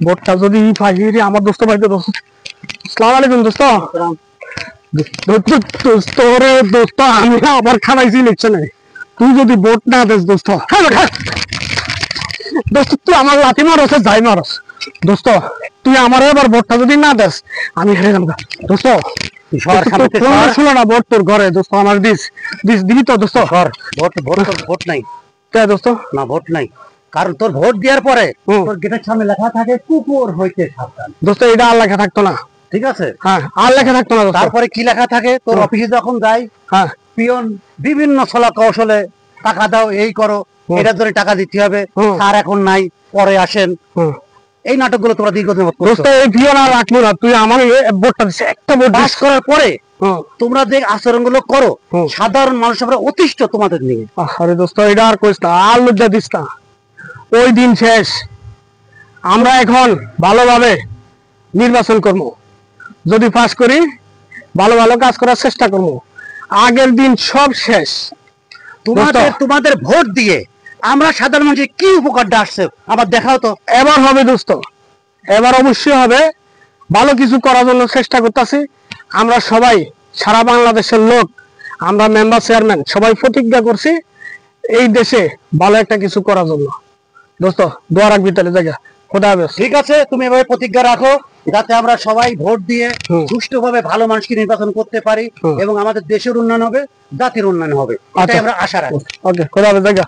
ভোটটা যদি পাই রে আমার দোস্ত ভাই দোস্ত। আসসালামু আলাইকুম দোস্ত। দোস্ত রে দোস্ত আমি আবার খারাইছি ইলেকশনে, তুই যদি ভোট না দেস দোস্ত, দোস্ত তুই আমার লাথি মারস যাই মারস দোস্ত, তুই আমার এবার ভোটটা যদি না দেস আমি হেরে যাবো দোস্ত। শোনো না ভোট তোর ঘরে দোস্ত, আমার দিস দিস দিবি তো দোস্ত? ভোট ভোট ভোট নাই কে দোস্ত? না ভোট নাই, কারণ তোর ভোট দেওয়ার পরে তোর গেটের সামনে লেখা থাকে কুকুর হইতে সাবধান। দোস্ত এটা আর লেখা থাকতো না। ঠিক আছে, হ্যাঁ আর লেখা থাকতো না। তারপরে কি লেখা থাকে তোর অফিসে যখন যাই, হ্যাঁ পিয়ন বিভিন্ন ছলা কৌশলে টাকা দাও, এই করো, এটার জন্য টাকা দিতে হবে, স্যার এখন নাই পরে আসেন, এই নাটকগুলো তোমরা দীর্ঘদিন দোস্ত। এই পিয়ন আর রাখবো না, তুই আমার ভোটটা দিস, একটা ভোট পাস করার পরে তোমরা যে আচরণ গুলো করো সাধারণ মানুষ আমরা অতিষ্ঠ তোমাদের নিয়ে। আরে দোস্ত এটা আর কইস না, আর লজ্জা দিস না, ওই দিন শেষ। আমরা এখন ভালোভাবে নির্বাচন করবো, যদি পাস করি ভালো ভালো কাজ করার চেষ্টা করবো, আগের দিন সব শেষ। তোমাদের ভোট দিয়ে আমরা সাধারণ মানুষের কি উপকারটা আসছে আবার দেখাও তো। এবার হবে দোস্ত, এবার অবশ্যই হবে, ভালো কিছু করার জন্য চেষ্টা করতেছি আমরা সবাই, সারা বাংলাদেশের লোক, আমরা মেম্বার চেয়ারম্যান সবাই প্রতিজ্ঞা করছি এই দেশে ভালো একটা কিছু করার জন্য। দোস্ত দোয়া রাখবি তাহলে জায়গা। খোদা হাফেজ। ঠিক আছে, তুমি এভাবে প্রতিজ্ঞা রাখো যাতে আমরা সবাই ভোট দিয়ে সুষ্ঠুভাবে ভালো মানুষকে নির্বাচন করতে পারি এবং আমাদের দেশের উন্নয়ন হবে, জাতির উন্নয়ন হবে, এটাই আমরা আশা রাখি। ওকে খোদা হাফেজ জায়গা।